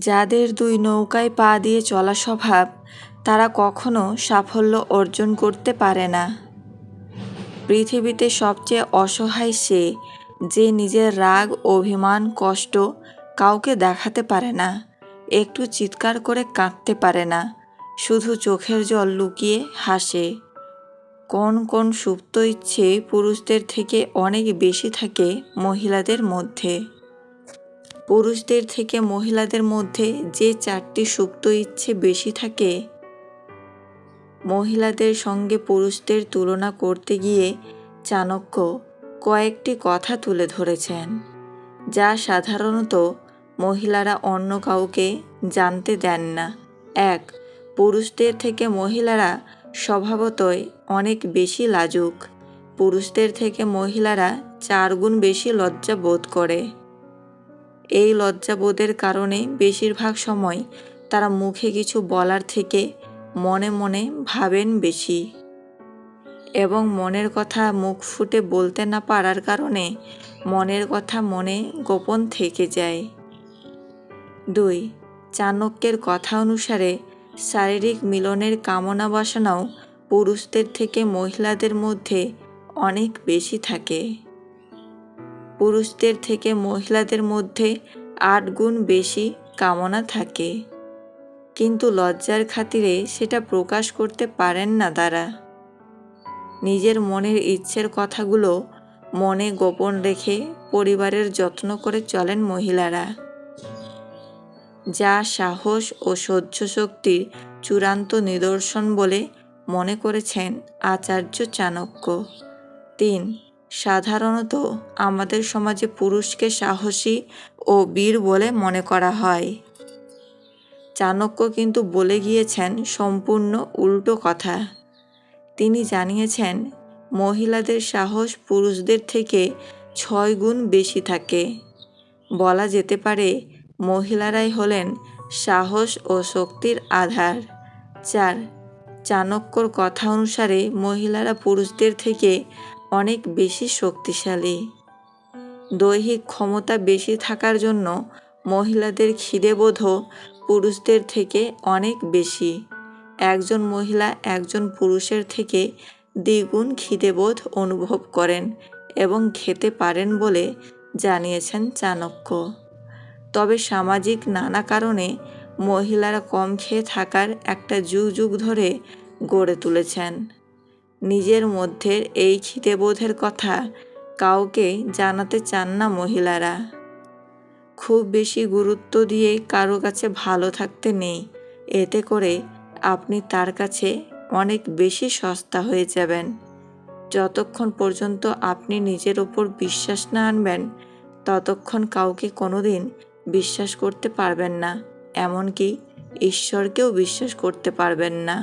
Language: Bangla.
যাদের দুই নৌকায় পা দিয়ে চলা স্বভাব, তারা কখনো সাফল্য অর্জন করতে পারে না। পৃথিবীতে সবচেয়ে অসহায় সে, যে নিজের রাগ, অভিমান, কষ্ট কাউকে দেখাতে পারে না, একটু চিৎকার করে কাঁদতে পারে না, শুধু চোখের জল লুকিয়ে হাসে। কোন কোন সুপ্ত ইচ্ছে পুরুষদের থেকে অনেক বেশি থাকে মহিলাদের মধ্যে। পুরুষদের থেকে মহিলাদের মধ্যে যে 4টি সুপ্ত ইচ্ছে বেশি থাকে, মহিলাদের সঙ্গে পুরুষদের তুলনা করতে গিয়ে চাণক্য কয়েকটি কথা তুলে ধরেছেন, যা সাধারণত মহিলারা অন্য কাউকে জানতে দেন না। 1. পুরুষদের থেকে মহিলারা স্বভাবতই অনেক বেশি লাজুক। পুরুষদের থেকে মহিলারা 4 গুণ বেশি লজ্জা বোধ করে। এই লজ্জাবোধের কারণে বেশিরভাগ সময় তারা মুখে কিছু বলার থেকে মনে মনে ভাবেন বেশি, এবং মনের কথা মুখ ফুটে বলতে না পারার কারণে মনের কথা মনে গোপন থেকে যায়। 2. চাণক্যের কথা অনুসারে শারীরিক মিলনের কামনা বাসনাও পুরুষদের থেকে মহিলাদের মধ্যে অনেক বেশি থাকে। পুরুষদের থেকে মহিলাদের মধ্যে 8 গুণ বেশি কামনা থাকে, কিন্তু লজ্জার খাতিরে সেটা প্রকাশ করতে পারেন না তারা। নিজের মনের ইচ্ছের কথাগুলো মনে গোপন রেখে পরিবারের যত্ন করে চলেন মহিলারা, যা সাহস ও সহ্য শক্তির চূড়ান্ত নিদর্শন বলে মনে করেছেন আচার্য চাণক্য। 3. সাধারণত আমাদের সমাজে পুরুষকে সাহসী ও বীর বলে মনে করা হয়। চাণক্য কিন্তু বলে গিয়েছেন সম্পূর্ণ উল্টো কথা। তিনি জানিয়েছেন মহিলাদের সাহস পুরুষদের থেকে 6 গুণ বেশি থাকে। বলা যেতে পারে মহিলারাই হলেন সাহস ও শক্তির আধার। 4. চাণক্যর কথা অনুসারে মহিলারা পুরুষদের থেকে অনেক বেশি শক্তিশালী। দৈহিক ক্ষমতা বেশি থাকার জন্য মহিলাদের খিদেবোধও পুরুষদের থেকে অনেক বেশি। একজন মহিলা একজন পুরুষের থেকে দ্বিগুণ খিদেবোধ অনুভব করেন এবং খেতে পারেন বলে জানিয়েছেন চাণক্য। তবে সামাজিক নানা কারণে মহিলারা কম খেয়ে থাকার একটা যুগ যুগ ধরে গড়ে তুলেছেন। নিজের মধ্যে এই খিদেবোধের কথা কাউকে জানাতে চান না মহিলারা। খুব বেশি গুরুত্ব দিয়ে কারো কাছে ভালো থাকতে নেই, এতে করে আপনি তার কাছে অনেক বেশি সস্তা হয়ে যাবেন। যতক্ষণ পর্যন্ত আপনি নিজের ওপর বিশ্বাস না আনবেন, ততক্ষণ কাউকে কোনোদিন বিশ্বাস করতে পারবেন না, এমনকি ঈশ্বরকেও বিশ্বাস করতে পারবেন না।